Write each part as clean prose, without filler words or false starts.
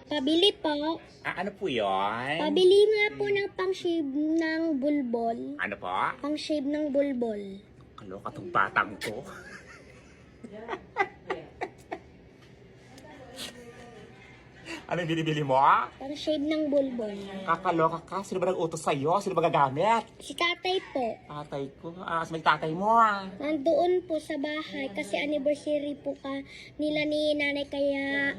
Pabili po. Ano po yun? Pabili nga po ng pang-shave ng bulbol. Ano po? Pang-shave ng bulbol. Kaloka tong batang to. Ano yung binibili mo? Pang-shave ng bulbol. Kakaloka ka? Sino ba nag-utos sa'yo? Sino ba gagamit? Si tatay po. Tatay ko. Sa may tatay mo. Nandoon po sa bahay kasi anniversary po nila ni nanay kaya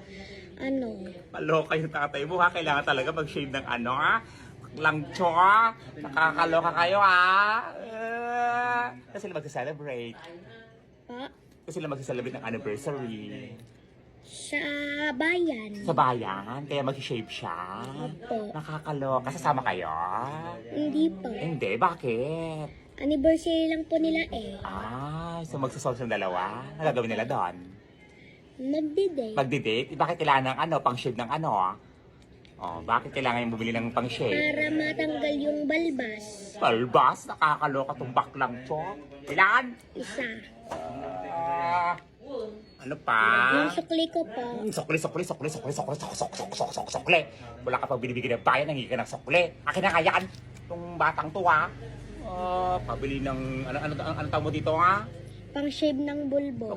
Kaloka yung tatay mo ha. Kailangan talaga mag-shave ng langcho ha. Nakakaloka kayo ha. Kasi sila mag-celebrate. pa Kasi sila mag-celebrate ng anniversary. sa bayan. Sa bayan. Kaya mag-shave siya. Po. Nakakaloka. Sasama kayo? Hindi po. Hindi. Bakit? Anniversary lang po nila eh. So magsusolve ng dalawa? Ano gagawin nila doon? Magdi-date. Magdi-date? Bakit kailangan ng pang-shave ng bakit kailangan yung bumili ng pang-shave? Para matanggal yung balbas. Balbas? Nakakaloka tong baklang to. Ilan? Isa. Ano pa? Yung sukli ko po. Sukli. Wala ka pang binibigyan ng bayan, nangingi ka ng sukli. Akin na kaya itong batang to ha. Pabili ng, ano tawag mo dito ha? Pang-shave ng bulbol.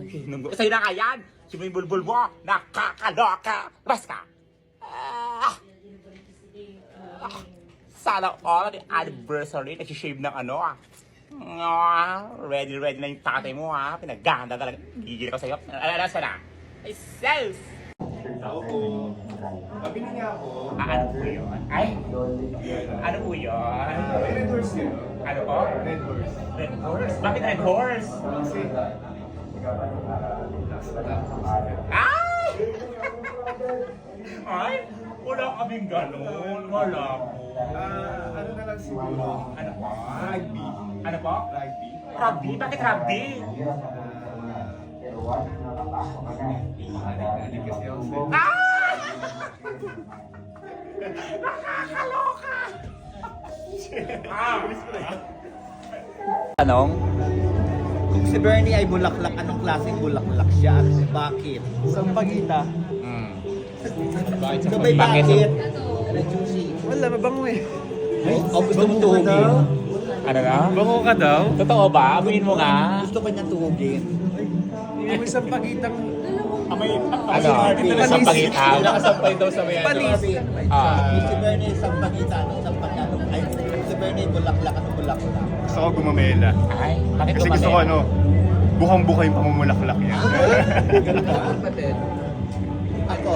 Sa'yo na kaya. Sino yung bulbul mo? Nakakaloka. Bas ka. Sana all the anniversary, nag-shave ng ready na yung tatay mo ha. Pinaganda talaga. Gigil ko sa'yo. Alasa na. Ay, sus! Ako po. Pabili nga ako. Ano po yun? Ay! Ano po yun? Red horse yun. Ano po? Red horse. Red horse? Bakit red horse? Kasi, Ay! Ay! Wala kaming ganon. Wala po. ano na lang siguro. Ano po? Rugby. Ano po? Rugby. Rugby? Bakit rugby? Adik kasi ako sa... Ah! Nakakaloka! Tanong? Kung si Bernie ay bulaklak, anong klaseng bulaklak siya at bakit? Sampagita. Bakit? Sabay bakit? Wala, mabango eh. Ay, gusto mo tuhugin? Ano na? Bango ka daw? Totoo ba? Amuin mo nga. Gusto ka niya tuhugin? Hindi mo sampagitang Ano? Sampagita. nakasampay daw sa may panis. Kung si Bernie sampagita, anong sampagita? Ay, kung si Bernie bulaklak, anong bulaklak? Gusto ko gumamela. Ay, bakit Kasi gusto ko bukang-buka yung pamumulaklak niya. Ako,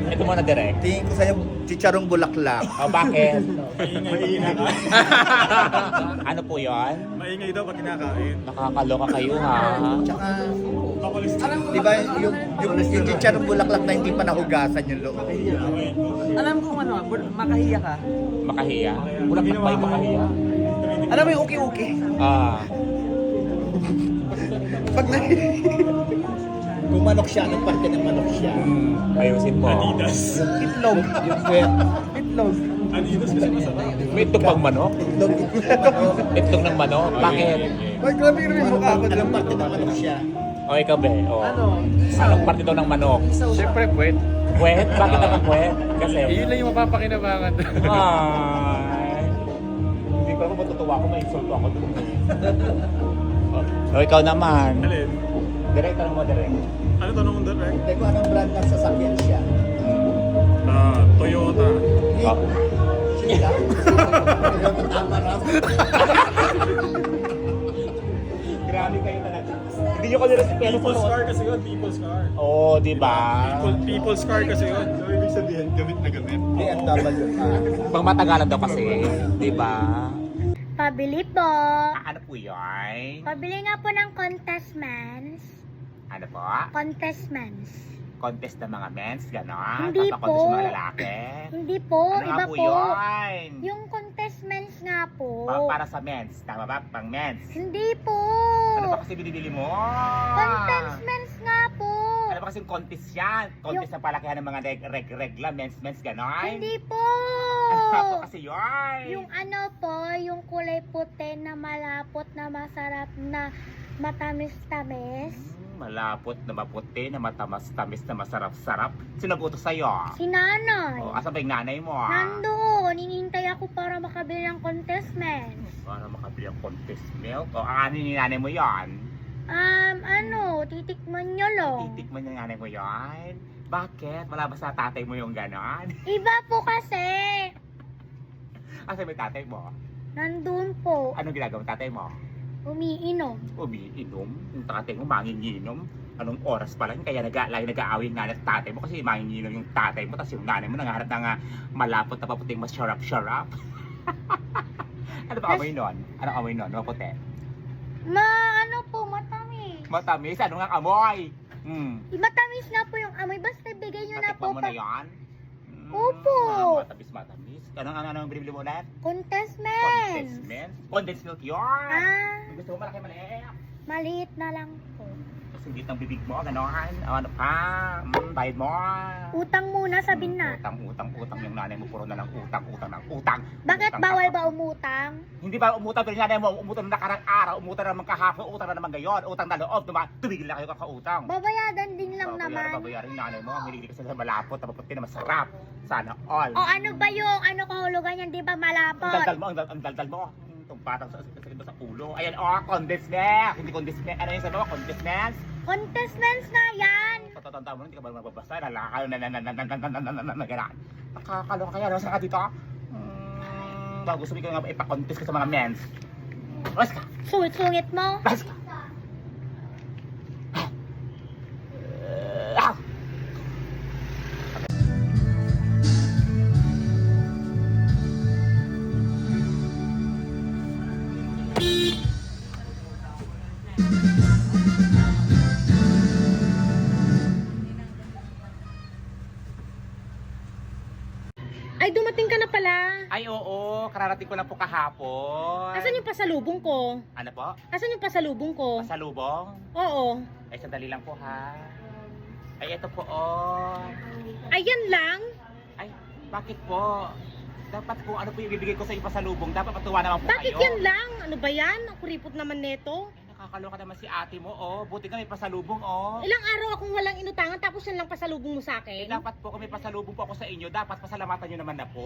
Ito muna direct. tingin ko sa'yo, chicharong bulaklak. Bakit? Maingay ka. Ano po yon? Maingay daw pag kinakain. Nakakaloka kayo ha. Tsaka, di ba yung chicharong bulaklak na hindi pa nahugasan yung loob? Alam ko kung ano, makahiya ka. Makahiya? Wala pa ba yung makahiya? Alam mo yung uki-uki? Pag kung manok siya, anong parte ng manok siya? Ayusin mo. Adidas. Itlog. Yung kwet. Itlog. Adidas kasi masarap. May itlog bang manok? Itlog manok. Itlog ng manok? Bakit? Ay, grabe ka rin yung mukha ko. Anong parte ng manok siya? O ikaw be? O. Ano? Anong parte daw ng manok? Siyempre, puwet. Kwet? Bakit naman kwet? Kasi? Yun lang yung mapapakinabangan. Ay. Hindi ko alam matutuwa ako, may insulto ako doon. O ikaw naman. Alin? Direct tanong mo direct. Ano tanong mo direct? Hindi ko anong brand ng sasakyan siya. Toyota. Oh. Sige lang. Tama na. Grabe kayo talaga. Hindi nyo ko nirespeto sa People's car kasi yun. People's car. Oo, di ba? People's car kasi yun. So, ibig sabihin, gamit na gamit. BMW ka. Pang matagalan daw kasi, di ba? Pabili po. Ano po yun? Pabili nga po ng contestments. Ano po? Contestments. Contest ng mga men's, gano'n? Hindi Papakontest po. ng mga lalaki? Hindi po, Ano iba nga po po. yun? Yung contestments nga po. Para sa men's, tama ba? Pang men's. Hindi po. Ano ba kasi binibili mo? Contestments nga po. Ano ba kasi contest yan? Contest ng palakihan ng mga regla, men's, gano'n? Hindi po. Ano po kasi yun? Yung ano po, yung kulay puti na malapot na masarap na matamis-tamis. malapot na maputi na matamas-tamis na masarap-sarap. Sino nag-utos sa'yo? Si nanay. O, asan ba yung nanay mo? Nandoon, hinihintay ako para makabili ng contestment. Para makabili ang contest milk? O, ang ni nanay mo yan? Titikman nyo lang. Titikman yung nanay mo yan? Bakit? Wala ba sa tatay mo yung ganon? Iba po kasi. Asan ba yung tatay mo? Nandun po. Anong ginagawa ng tatay mo? Umiinom. Umiinom? Yung tatay mo manginginom? Anong oras pa lang? Kaya nag-aaway nga ng tatay mo kasi manginginom yung tatay mo tapos yung nanay mo nangaharap ng malapot na paputing mas syarap-syarap. Ano ba amoy nun? Anong amoy nun? Maputi? Matamis. Matamis? Ano nga amoy? Matamis na po yung amoy. Basta bigay nyo na po. Natikman mo na yan? Opo. Matamis. Anong binibili mo ulit? Contestment. Condensed milk yun! Gusto mo malaki maliit? Maliit na lang po. Kasi hindi ng bibig mo, gano'n. Ano pa? Bayad mo. Utang muna, sabihin na. Utang yung nanay mo. Puro na lang utang. Bakit Utang bawal ka. ba umutang? Hindi ba umutang pero yung nanay mo? Umutang na nakarang araw, umutang na naman kahapon, utang na naman ngayon. Utang na loob, tumigil na kayo kakautang. Babayadan din lang naman. Babayaran yung nanay mo. Ang hilig kasi sa malapot, napaputi na masarap. Sana all. O ano ba yung kahulugan yan? Di ba Ang malapot? daldal mo. Itong patang sa ulo. Ayan, condensed milk. Hindi condensed milk. Ano yung sabi mo? Condensed milk? Contestments na yan! Tatanda mo, hindi ka ba mababasa? Nalakayo na nakakaloka kaya. Nasa ka dito? Gusto mo ka ipa-contest ka sa mga mens. Bas ka! Sungit-sungit mo? Bas ka! Ay, dumating ka na pala. Ay, oo. Kararating ko lang po kahapon. Asan yung pasalubong ko? Ano po? Asan yung pasalubong ko? Pasalubong? Oo. Ay, sandali lang po ha. Ay, ito po oh. Ayan lang. Ay, bakit po? Dapat po, ano po yung ibibigay ko sa pasalubong? Dapat matuwa naman po Bakit kayo. yan lang? Ano ba yan? Ang kuripot naman neto. Ay, nakakaloka naman si ate mo, oh. Buti nga may pasalubong, oh. Ilang araw akong walang inutangan tapos yan lang pasalubong mo sa Eh, akin. dapat po kung may pasalubong po ako sa inyo, dapat pasalamatan nyo naman na po.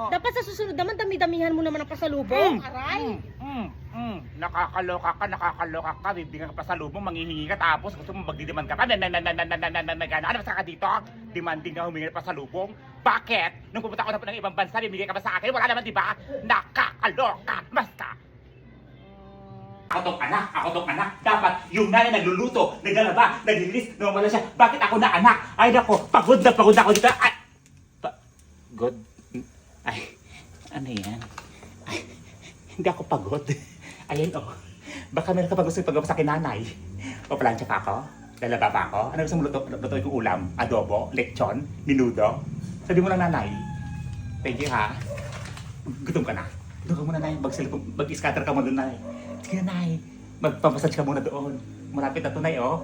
Dapat sa susunod naman dami-damihan mo naman ang pasalubong. Aray! Nakakaloka ka, bibigyan ka pasalubong, manghihingi ka, tapos gusto mo magdidiman ka pa, ano ba sa ka dito? Demanding na humingi ng pasalubong? Bakit? Nung pumunta ako na ng ibang bansa, bibigay ka ba sa akin? Wala naman, di ba? Nakakaloka! Basta! Ako tong anak. Dapat yung nanay nagluluto, naglalaba, naglilinis, nawala siya. Bakit ako na anak? Ay nako, pagod na ako dito. Ay, pagod? Ay, ano yan? Ay, hindi ako pagod. Ayun oh. Baka meron ka pa gusto ipagawa sa akin nanay. O plancha pa ako? Lalaba pa ako? Ano gusto mo lutuin kong ulam? Adobo? Lechon? Minudo? Sabi mo lang nanay. Thank you ha. Gutom ka na. Doon ka muna nay. Mag-scatter ka muna doon nay. Sige na nay. Magpamasage ka muna doon. Malapit na to nay oh.